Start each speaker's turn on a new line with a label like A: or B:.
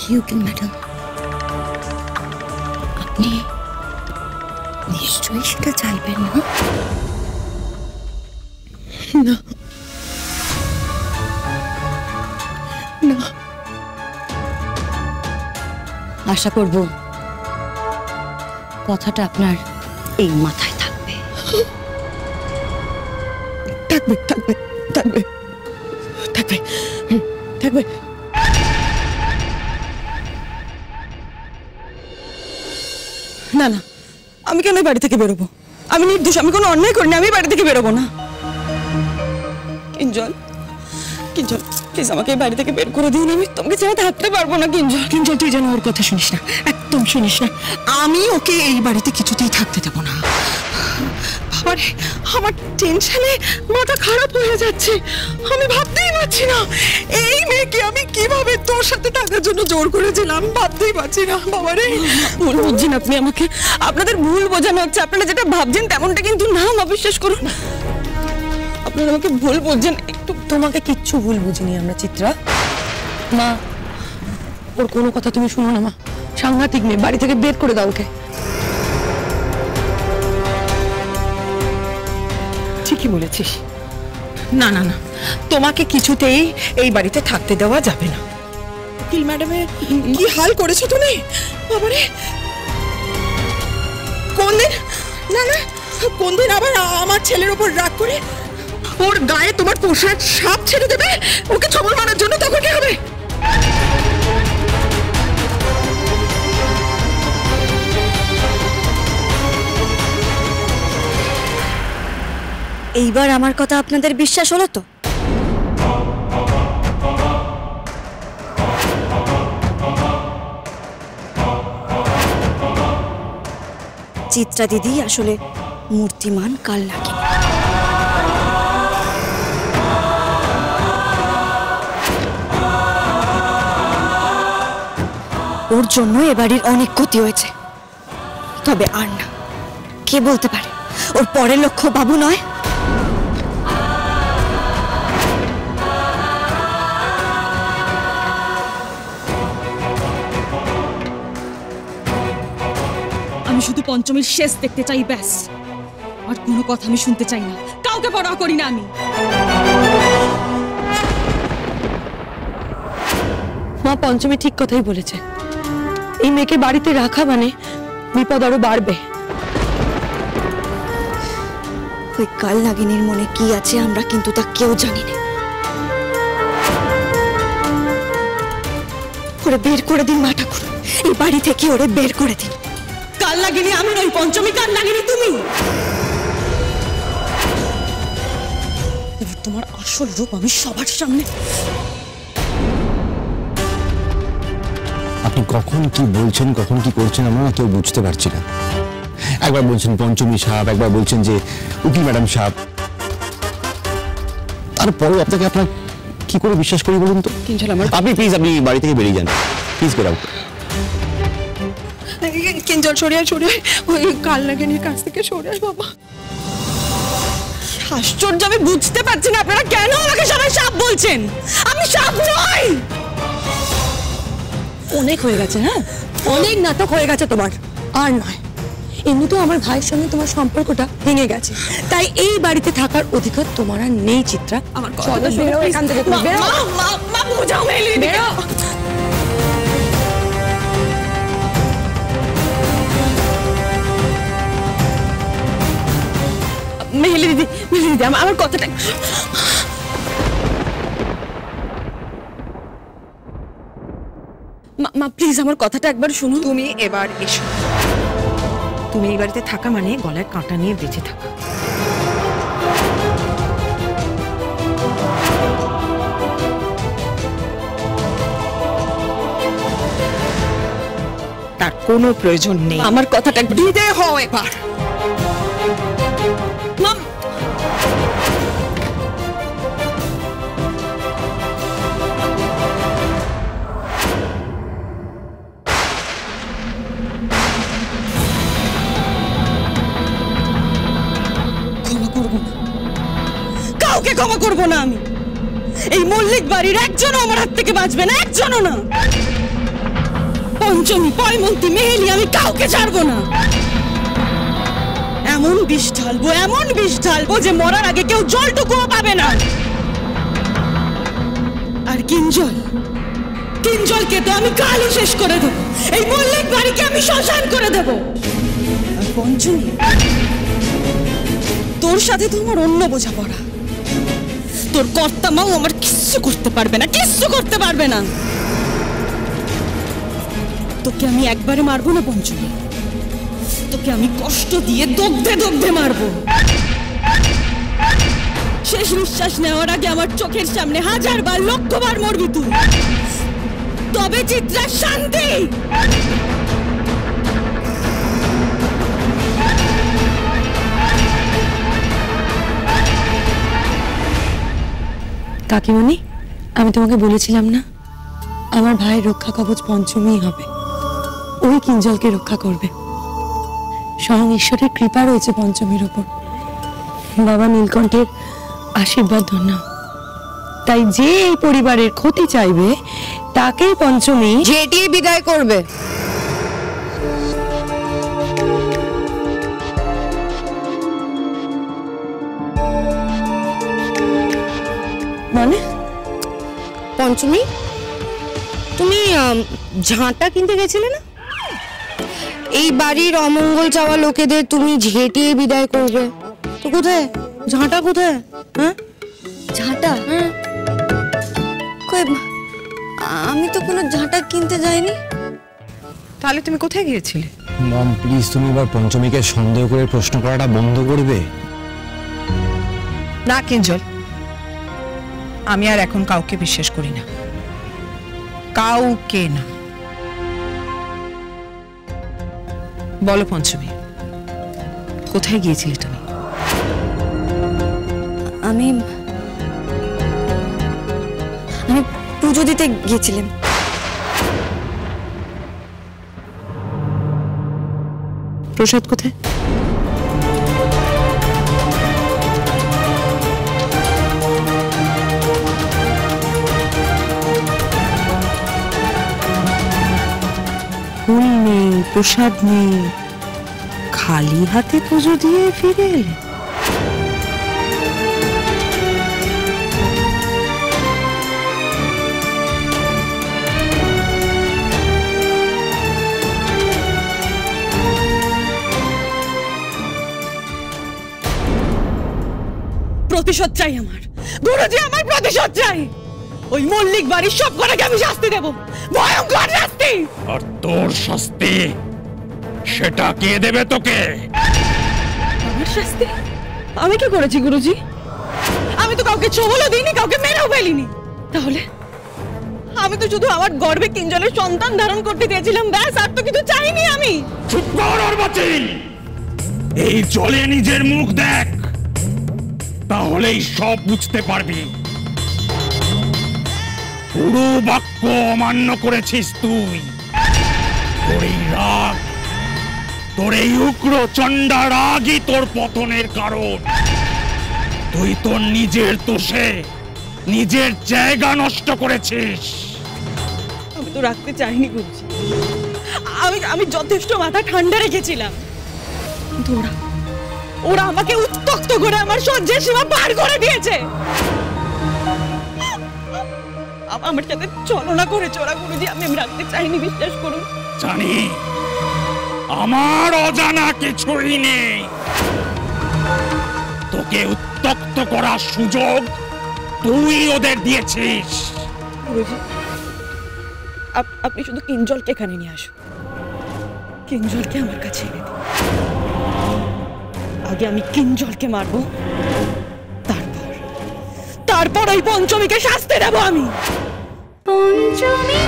A: কি উকিল ম্যাডাম, আপনি নিশ্চয়ই সেটা চাইবেন না? না না, আশা করব কথাটা আপনার এই মাথায় থাকবে। থাকবে থাকবে থাকবে থাকবে থাকবে। না না, আমি কেন বাড়ি থেকে বেরোবো? আমি নির্দোষ, আমি কোনো অন্যায় করিনি, আমি বাড়ি থেকে বেরোবো না। কিঞ্জল, কিঞ্জল প্লিজ আমাকে বাড়ি থেকে বের করে দিন, আমি তোমাকে ছাড়া থাকতে পারবো না। কিঞ্জল, কিঞ্জল তুই যেন ওর কথা শুনিস না, একদম শুনিস না। আমি ওকে এই বাড়িতে কিছুতেই থাকতে দেবো না। বাবারে, আমার টেনশনে মাথা খারাপ হয়ে যাচ্ছে, আমি ভাবতেই পারছি না এই মেয়েকে আমি কিভাবে তোর সাথে থাকার জন্য জোর করেছিলাম, ভাবতেই পারছি না। বাবারে, ভুল বুঝছেন আপনি আমাকে, আপনাদের ভুল বোঝানো হচ্ছে। আপনারা যেটা ভাবছেন তেমনটা কিন্তু না, বিশ্বাস করুন, আপনারা আমাকে ভুল বুঝছেন। একটু তোমাকে কিচ্ছু ভুল বুঝিনি আমরা চিত্রা। মা, ওর কোনো কথা তুমি শুনো না মা, সাংঘাতিক মেয়ে, বাড়ি থেকে বের করে দাও ওকে। ঠিকই বলেছিস। না না না, তোমাকে কিছুতেই এই বাড়িতে থাকতে দেওয়া যাবে না। উকিল ম্যাডামের কি হাল করেছো তুমি? বাবারে, কোন দিন, না না, কোন দিন আবার আমার ছেলের উপর রাগ করে ওর গায়ে তোমার পোশাক সাপ ছেড়ে দেবে ওকে ছবল মারার জন্য, তখন কি হবে?
B: এইবার আমার কথা আপনাদের বিশ্বাস হলো তো? চিত্রা দিদি আসলে মূর্তিমান কালনাগিনী। ওর জন্য এ বাড়ির অনেক ক্ষতি হয়েছে, তবে আর না। কে বলতে পারে ওর পরের লক্ষ্য বাবু নয়?
C: আমি শুধু পঞ্চমীর শেষ দেখতে চাই, ব্যাস। আর কোনো কথা আমি শুনতে চাই না, কাউকে পরোয়া করি না আমি।
D: মা, পঞ্চমী ঠিক কথাই বলেছে, এই মেয়েকে বাড়িতে রাখা মানে বিপদ আরো বাড়বে।
B: ওই কালনাগিনীর মনে কি আছে আমরা কিন্তু তা কেউ জানি না। ওরে বের করে দিন মা ঠাকুর, এই বাড়ি থেকে ওরে বের করে দিন।
C: কালনাগিনী আমি নই, পঞ্চমী কালনাগিনী তুমি। এবার তোমার আসল রূপ আমি সবার সামনে।
E: আপনি কখন কি বলছেন, কখন কি করছেন আমরা কেউ বুঝতে পারছি না। একবার বলছেন পঞ্চমী সাপ, একবার বলছেন যে উকিল ম্যাডাম সাপ, তারপরে আপনাকে আপনার কি করে বিশ্বাস করি বলুন তো? আপনি প্লিজ, আপনি বাড়ি থেকে বেরিয়ে যান প্লিজ, বের আউট।
D: কিঞ্জল সরে আয়, সরে আয়, ওই কালনাগিনীর কাছ থেকে সরে আয় বাবা।
C: আশ্চর্য, আমি বুঝতে পারছি না আপনারা কেন আমাকে সবাই সাপ বলছেন। আমি সাপ নই।
D: অনেক হয়ে গেছে, হ্যাঁ অনেক নাটক হয়ে গেছে তোমার, আর নয়। এমনি তো আমার ভাইয়ের সঙ্গে তোমার সম্পর্কটা ভেঙে গেছে, তাই এই বাড়িতে থাকার অধিকার তোমার আর নেই চিত্রা।
C: আমার
D: চলো বেরো এখান থেকে, তুমি বেরো।
C: মা বুঝাও মেলি,
D: বেরো।
C: মেহেলি দিদি, মেহেলি দিদি, আমার কথাটা। মা প্লিজ আমার কথাটা একবার শুনুন।
D: তুমি এবার এসো। তুমি এই বাড়িতে থাকা মানে গলায় কাঁটা নিয়ে বেঁচে থাকা। তার কোনো প্রয়োজন নেই।
C: আমার কথাটা একবার
D: বিদে হও এবার।
C: মাম, কাউকে ক্ষমা করবো না আমি। এই মল্লিক বাড়ির একজনও আমার হাত থেকে বাঁচবে না, একজনও না। পঞ্চমী, পয়মন্তী, মেহেলি, আমি কাউকে ছাড়বো না। এমন বিষ ঢালবো যে মরার আগে কেউ জলটুকুও পাবে না। আর কিঞ্জলকে তো আমি কালই শেষ করে দেবো। এই মল্লিক বাড়িকে আমি শ্মশান করে দেবো। আর পঞ্চমী, তোর সাথে তো আমার অন্য বোঝাপড়া। তোর কর্তা মাও আমার কিচ্ছু করতে পারবে না। তোকে আমি একবারে মারবো না পঞ্চমী, তোকে আমি কষ্ট দিয়ে দগ্ধে মারবো। শেষ নিঃশ্বাস নেওয়ার আগে আমার চোখের সামনে 1000 বার, 1,00,000 বার মরবি তুই, তবে চিত্রার শান্তি।
D: কাকিমণি, আমি তোমাকে বলেছিলাম না আমার ভাইয়ের রক্ষা কবচ পঞ্চমী হবে। ওই কিঞ্জলকে রক্ষা করবে। স্বয়ং ঈশ্বরের কৃপা রয়েছে পঞ্চমীর ওপর। বাবা নীলকণ্ঠের আশীর্বাদ ধন্য। তাই যে এই পরিবারের ক্ষতি চাইবে তাকেই পঞ্চমী ঝেঁটিয়ে বিদায় করবে। মানে পঞ্চমী, তুমি ঝাঁটা কিনতে গেছিলে না? এই বাড়ির অমঙ্গল চাওয়া লোকেদের তুমি ঝেঁটিয়ে বিদায় করবে, তো কোথায় ঝাঁটা? কোথায়? হ্যাঁ, ঝাঁটা? আমি তো কোনো ঝাঁটা কিনতে যাইনি।
A: তাহলে তুমি কোথায় গিয়েছিলে?
E: মম, প্লিজ তুমি এবার পঞ্চমীকে সন্দেহ করে প্রশ্ন করাটা বন্ধ করবে।
A: না কিঞ্জল, আমি আর এখন কাউকে বিশ্বাস করি না, কাউকে না। বলো পঞ্চমী, কোথায় গিয়েছিলে তুমি?
B: আমি পুজো দিতে গিয়েছিলাম।
A: প্রসাদ কোথায়? ফুল নেই, প্রসাদ নেই, খালি হাতে পুজো দিয়ে ফিরে এলে। প্রতিশোধ চাই আমার, গুরুজি, আমার প্রতিশোধ চাই। ওই মল্লিক বাড়ির সব কটাকে আমি শাস্তি দেব, ভয়ঙ্কর শাস্তি।
F: আর তোর শাস্তি সেটা কে দেবে তোকে?
C: আমার শাস্তি? আমি কি করেছি গুরুজি? আমি তো কাউকে ছোবলও দিইনি, কাউকে মেরেও ফেলিনি। তাহলে আমি তো শুধু আমার গর্ভে কিঞ্জলের সন্তান ধারণ করতে চেয়েছিলাম, ব্যাস, আর তো কিছু চাইনি আমি।
F: চুপ কর অর্বাচীন, এই জলে নিজের মুখ দেখ, তাহলেই সব বুঝতে পারবি। পুরো বাক্য অমান্য করেছিস তুই। তোর এই রাগ, তোর এই উগ্র চণ্ডা রাগই তোর পতনের কারণ। তুই তোর নিজের দোষে নিজের জায়গা নষ্ট করেছিস।
C: আমি তো রাখতে চাইনি গুরুজি, আমি যথেষ্ট মাথা ঠান্ডা রেখেছিলাম। কিন্তু ওরা আমাকে উত্তক্ত করে আমার সহ্যের সীমা পার করে দিয়েছে। আমার সাথে ছলনা করেছে ওরা গুরুজি, আমি রাখতে চাইনি, বিশ্বাস করুন।
F: জানি আমার অজানা কিছুই নেই। তোকে উত্তক্ত করার সুযোগ তুই ওদের দিয়েছিস।
C: গুরুজি, আপনি শুধু কিঞ্জলকে এখানে নিয়ে আসুন, কিঞ্জলকে আমার কাছে এনে দিন। আগে আমি কিঞ্জলকে মারবো, তারপর ওই পঞ্চমীকে শাস্তি দেবো আমি।
B: পঞ্চমী